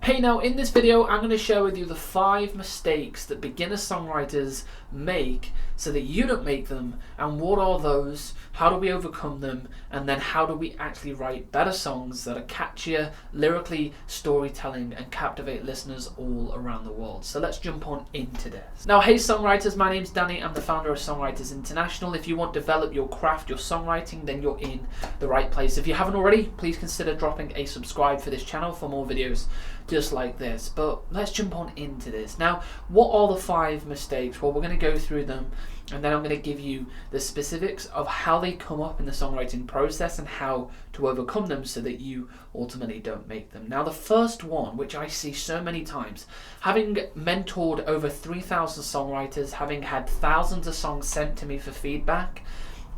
Hey, now in this video I'm going to share with you the 5 mistakes that beginner songwriters make so that you don't make them, and what are those, how do we overcome them, and then how do we actually write better songs that are catchier, lyrically storytelling, and captivate listeners all around the world. So let's jump on into this. Now, hey songwriters, my name's Danny. I'm the founder of Songwriters International. If you want to develop your craft, your songwriting, then you're in the right place. If you haven't already, please consider dropping a subscribe for this channel for more videos just like this. But let's jump on into this. Now, what are the 5 mistakes? Well, we're going to go through them, and then I'm going to give you the specifics of how they come up in the songwriting process and how to overcome them so that you ultimately don't make them. Now, the first one, which I see so many times, having mentored over 3,000 songwriters, having had thousands of songs sent to me for feedback,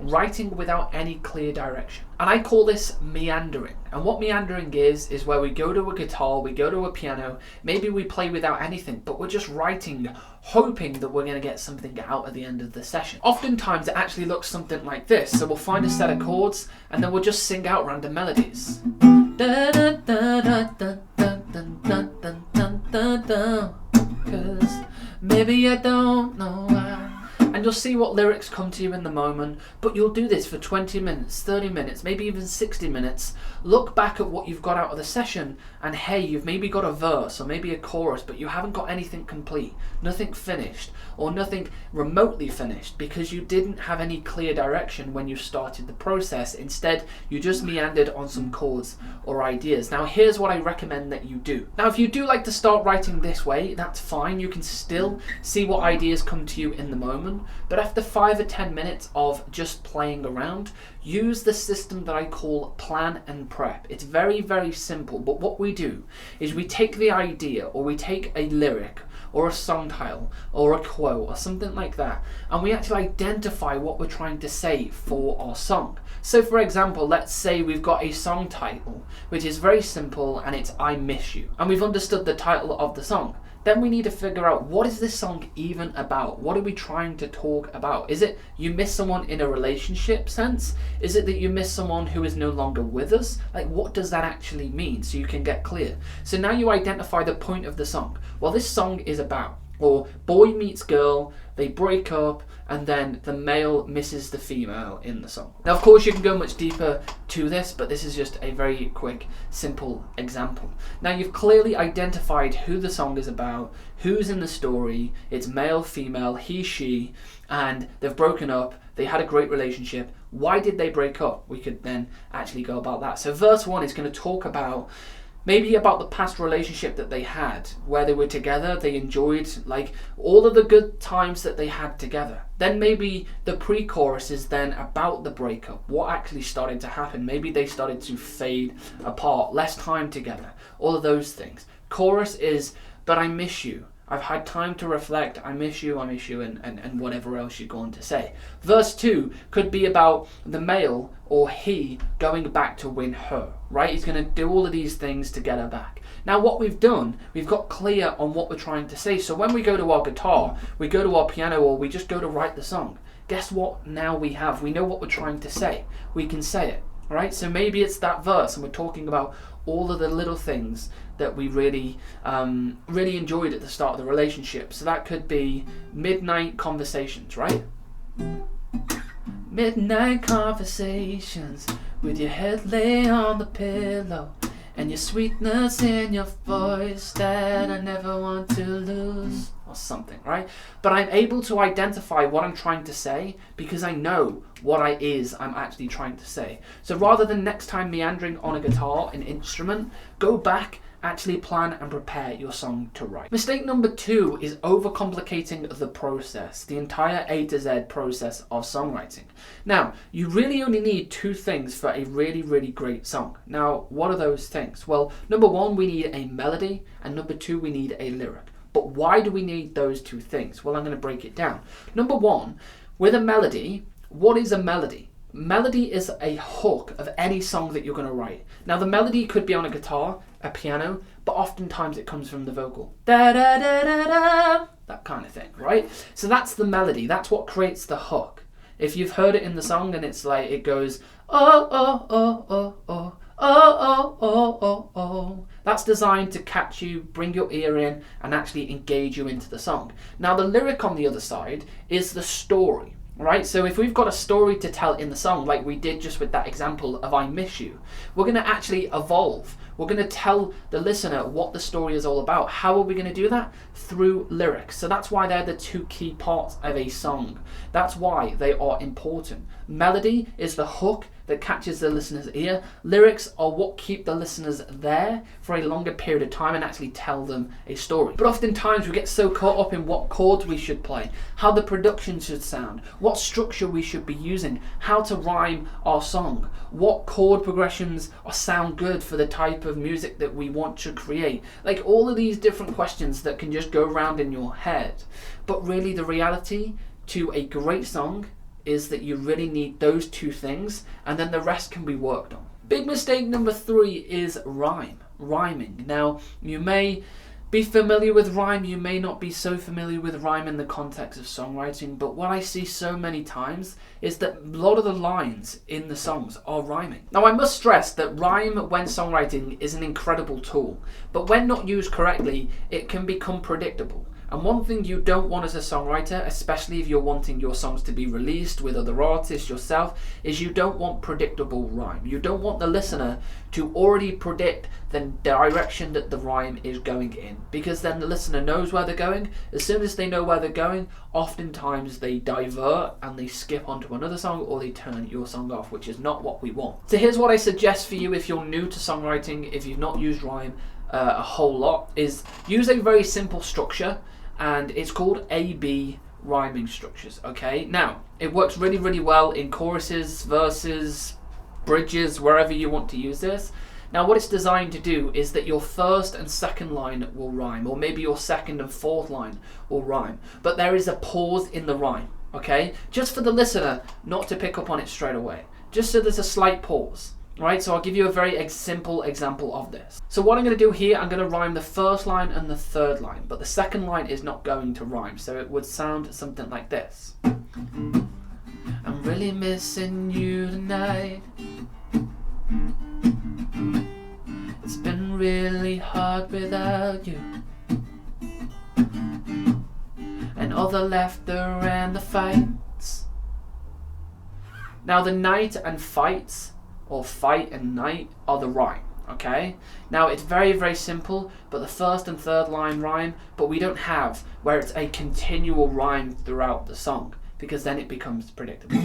writing without any clear direction. And I call this meandering. And what meandering is where we go to a guitar, we go to a piano, maybe we play without anything, but we're just writing, hoping that we're going to get something out at the end of the session. Oftentimes it actually looks something like this. So we'll find a set of chords and then we'll just sing out random melodies. Cause maybe I don't know why. And you'll see what lyrics come to you in the moment, but you'll do this for 20 minutes, 30 minutes, maybe even 60 minutes. Look back at what you've got out of the session, and hey, you've maybe got a verse or maybe a chorus, but you haven't got anything complete, nothing finished, or nothing remotely finished, because you didn't have any clear direction when you started the process. Instead, you just meandered on some chords or ideas. Now, here's what I recommend that you do. Now, if you do like to start writing this way, that's fine. You can still see what ideas come to you in the moment. But after 5 or 10 minutes of just playing around, use the system that I call plan and prep. It's very, very simple, but what we do is we take the idea, or we take a lyric or a song title or a quote or something like that, and we actually identify what we're trying to say for our song. So for example, let's say we've got a song title which is very simple and it's I Miss You, and we've understood the title of the song. Then we need to figure out, what is this song even about? What are we trying to talk about? Is it you miss someone in a relationship sense? Is it that you miss someone who is no longer with us? Like, what does that actually mean, so you can get clear? So now you identify the point of the song. Well, this song is about, or boy meets girl, they break up, and then the male misses the female in the song. Now, of course, you can go much deeper to this, but this is just a very quick, simple example. Now, you've clearly identified who the song is about, who's in the story, it's male, female, he, she, and they've broken up, they had a great relationship. Why did they break up? We could then actually go about that. So verse 1 is going to talk about maybe about the past relationship that they had, where they were together, they enjoyed like all of the good times that they had together. Then maybe the pre-chorus is then about the breakup, what actually started to happen. Maybe they started to fade apart, less time together, all of those things. Chorus is, but I miss you. I've had time to reflect, I miss you, and whatever else you're going to say. Verse 2 could be about the male or he going back to win her, right? He's going to do all of these things to get her back. Now, what we've done, we've got clear on what we're trying to say. So when we go to our guitar, we go to our piano, or we just go to write the song, guess what now we have? We know what we're trying to say. We can say it, right? So maybe it's that verse, and we're talking about all of the little things that we really enjoyed at the start of the relationship. So that could be midnight conversations, right? Midnight conversations with your head lay on the pillow and your sweetness in your voice that I never want to lose, or something, right? But I'm able to identify what I'm trying to say because I know what I'm actually trying to say. So rather than next time meandering on a guitar, an instrument, go back, actually plan and prepare your song to write. Mistake number 2 is overcomplicating the process, the entire A to Z process of songwriting. Now, you really only need 2 things for a really, really great song. Now, what are those things? Well, number 1, we need a melody, and number 2, we need a lyric. But why do we need those 2 things? Well, I'm going to break it down. Number 1, with a melody, what is a melody? Melody is a hook of any song that you're going to write. Now, the melody could be on a guitar, a piano, but oftentimes it comes from the vocal. Da da da da da, that kind of thing, right? So that's the melody. That's what creates the hook. If you've heard it in the song and it's like, it goes, oh, oh, oh, oh, oh, oh, oh, oh, oh, oh. That's designed to catch you, bring your ear in, and actually engage you into the song. Now the lyric on the other side is the story, right? So if we've got a story to tell in the song, like we did just with that example of I Miss You, we're going to actually evolve. We're going to tell the listener what the story is all about. How are we going to do that? Through lyrics. So that's why they're the two key parts of a song. That's why they are important. Melody is the hook that catches the listener's ear. Lyrics are what keep the listeners there for a longer period of time and actually tell them a story. But oftentimes we get so caught up in what chords we should play, how the production should sound, what structure we should be using, how to rhyme our song, what chord progressions sound good for the type of music that we want to create. Like all of these different questions that can just go around in your head. But really the reality to a great song is that you really need those two things, and then the rest can be worked on. Big mistake number 3 is rhyming. Now, you may be familiar with rhyme, you may not be so familiar with rhyme in the context of songwriting, but what I see so many times is that a lot of the lines in the songs are rhyming. Now, I must stress that rhyme when songwriting is an incredible tool, but when not used correctly, it can become predictable. And one thing you don't want as a songwriter, especially if you're wanting your songs to be released with other artists yourself, is you don't want predictable rhyme. You don't want the listener to already predict the direction that the rhyme is going in, because then the listener knows where they're going. As soon as they know where they're going, oftentimes they divert and they skip onto another song, or they turn your song off, which is not what we want. So here's what I suggest for you if you're new to songwriting, if you've not used rhyme a whole lot, is use a very simple structure, and it's called A-B rhyming structures, okay? Now, it works really, really well in choruses, verses, bridges, wherever you want to use this. Now, what it's designed to do is that your first and second line will rhyme, or maybe your second and fourth line will rhyme, but there is a pause in the rhyme, okay? Just for the listener not to pick up on it straight away, just so there's a slight pause. Right, so I'll give you a very simple example of this. So what I'm going to do here, I'm going to rhyme the first line and the third line, but the second line is not going to rhyme, so it would sound something like this. I'm really missing you tonight. It's been really hard without you. And all the laughter and the fights. Now the night and fights, or fight and night, are the rhyme, okay? Now it's very, very simple, but the first and third line rhyme, but we don't have where it's a continual rhyme throughout the song, because then it becomes predictable.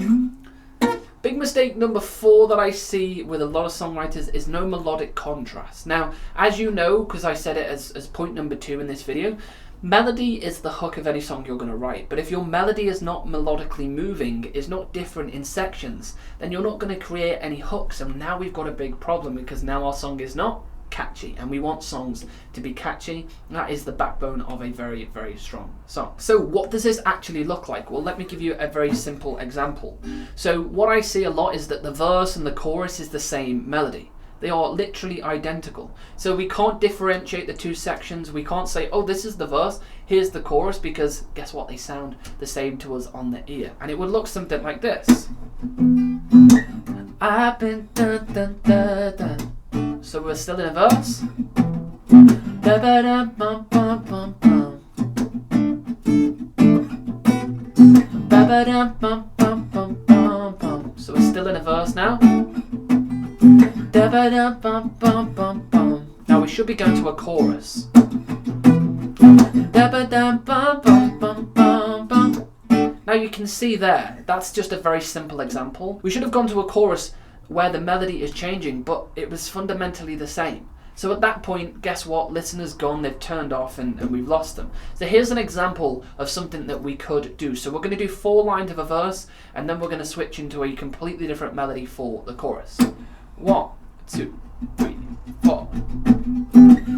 Big mistake number 4 that I see with a lot of songwriters is no melodic contrast. Now, as you know, because I said it as point number 2 in this video, melody is the hook of any song you're going to write, but if your melody is not melodically moving, is not different in sections, then you're not going to create any hooks, and now we've got a big problem, because now our song is not catchy, and we want songs to be catchy. That is the backbone of a very, very strong song. So what does this actually look like? Well, let me give you a very simple example. So what I see a lot is that the verse and the chorus is the same melody. They are literally identical. So we can't differentiate the two sections. We can't say, oh, this is the verse, here's the chorus, because guess what? They sound the same to us on the ear. And it would look something like this. I've been dun dun dun dun. So we're still in a verse. Da ba da bum bum bum bum. Ba ba da bum bum bum bum bum. So we're still in a verse now. Now we should be going to a chorus. Now you can see there, that's just a very simple example. We should have gone to a chorus where the melody is changing, but it was fundamentally the same. So at that point, guess what? Listeners gone, they've turned off, and we've lost them. So here's an example of something that we could do. So we're going to do 4 lines of a verse, and then we're going to switch into a completely different melody for the chorus. 1, 2, 3, 4.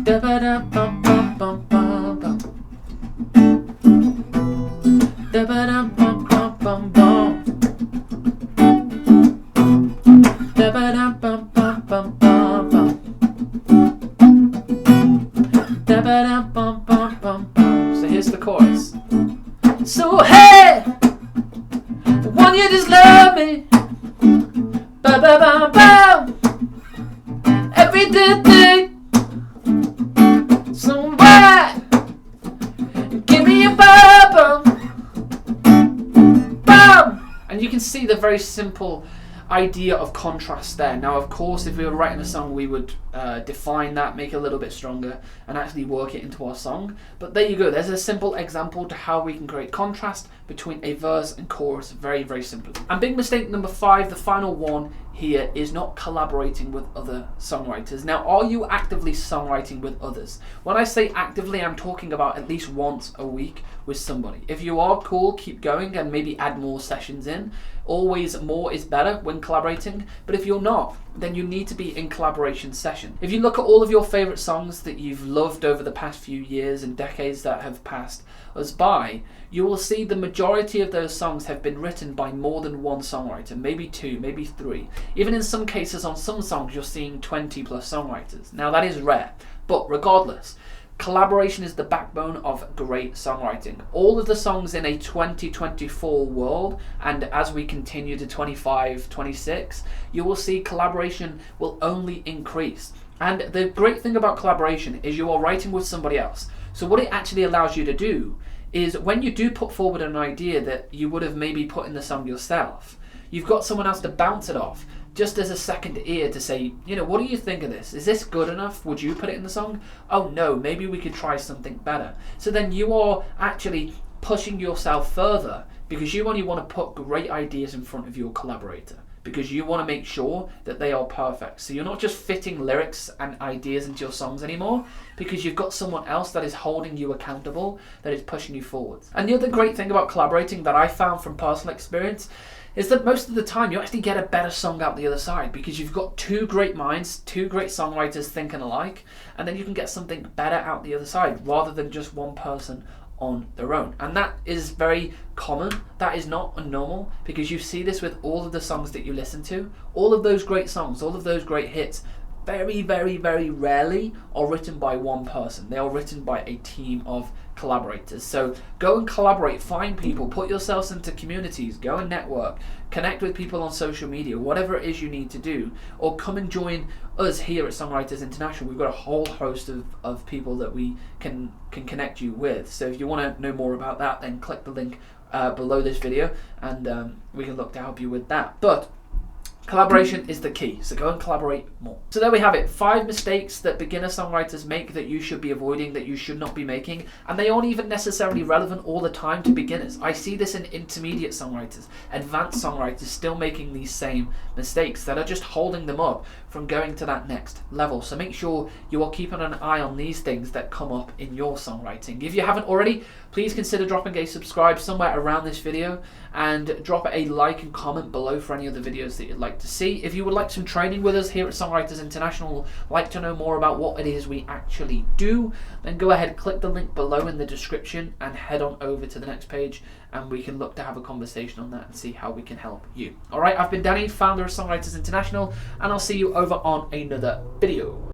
Da ba da bum bum bum bum bum. Da ba da bum bum bum bum. Da ba da bum bum bum bum bum. Da ba da bum bum bum bum. So here's the chorus. So hey, won't you just love me? Ba ba bum bum. every day. So why? Give me a bubble. Bam! And you can see the very simple idea of contrast there. Now, of course, if we were writing a song, we would define that, make it a little bit stronger, and actually work it into our song. But there you go. There's a simple example to how we can create contrast between a verse and chorus very, very simply. And big mistake number 5, the final one here, is not collaborating with other songwriters. Now, are you actively songwriting with others? When I say actively, I'm talking about at least once a week with somebody. If you are, cool, keep going and maybe add more sessions in. Always more is better when collaborating, but if you're not, then you need to be in collaboration session. If you look at all of your favorite songs that you've loved over the past few years and decades that have passed us by, you will see the majority of those songs have been written by more than one songwriter, maybe 2, maybe 3. Even in some cases on some songs you're seeing 20 plus songwriters. Now that is rare, but regardless, collaboration is the backbone of great songwriting. All of the songs in a 2024 world, and as we continue to 25, 26, you will see collaboration will only increase. And the great thing about collaboration is you are writing with somebody else. So what it actually allows you to do is when you do put forward an idea that you would have maybe put in the song yourself, you've got someone else to bounce it off, just as a second ear to say, you know, what do you think of this? Is this good enough? Would you put it in the song? Oh no, maybe we could try something better. So then you are actually pushing yourself further because you only want to put great ideas in front of your collaborator, because you want to make sure that they are perfect. So you're not just fitting lyrics and ideas into your songs anymore, because you've got someone else that is holding you accountable, that is pushing you forwards. And the other great thing about collaborating that I found from personal experience is that most of the time you actually get a better song out the other side, because you've got 2 great minds, 2 great songwriters thinking alike, and then you can get something better out the other side rather than just one person on their own. And that is very common. That is not normal, because you see this with all of the songs that you listen to. All of those great songs, all of those great hits, very, very, very rarely are written by one person. They are written by a team of collaborators. So go and collaborate, find people, put yourselves into communities, go and network, connect with people on social media, whatever it is you need to do, or come and join us here at Songwriters International. We've got a whole host of people that we can connect you with. So if you want to know more about that, then click the link below this video and we can look to help you with that. But collaboration is the key, so go and collaborate more. So there we have it, 5 mistakes that beginner songwriters make that you should be avoiding, that you should not be making, and they aren't even necessarily relevant all the time to beginners. I see this in intermediate songwriters, advanced songwriters still making these same mistakes that are just holding them up from going to that next level. So make sure you are keeping an eye on these things that come up in your songwriting. If you haven't already, please consider dropping a subscribe somewhere around this video, and drop a like and comment below for any other videos that you'd like to see. If you would like some training with us here at Songwriters International, like to know more about what it is we actually do, then go ahead, click the link below in the description and head on over to the next page, and we can look to have a conversation on that and see how we can help you. Alright, I've been Danny, founder of Songwriters International, and I'll see you over on another video.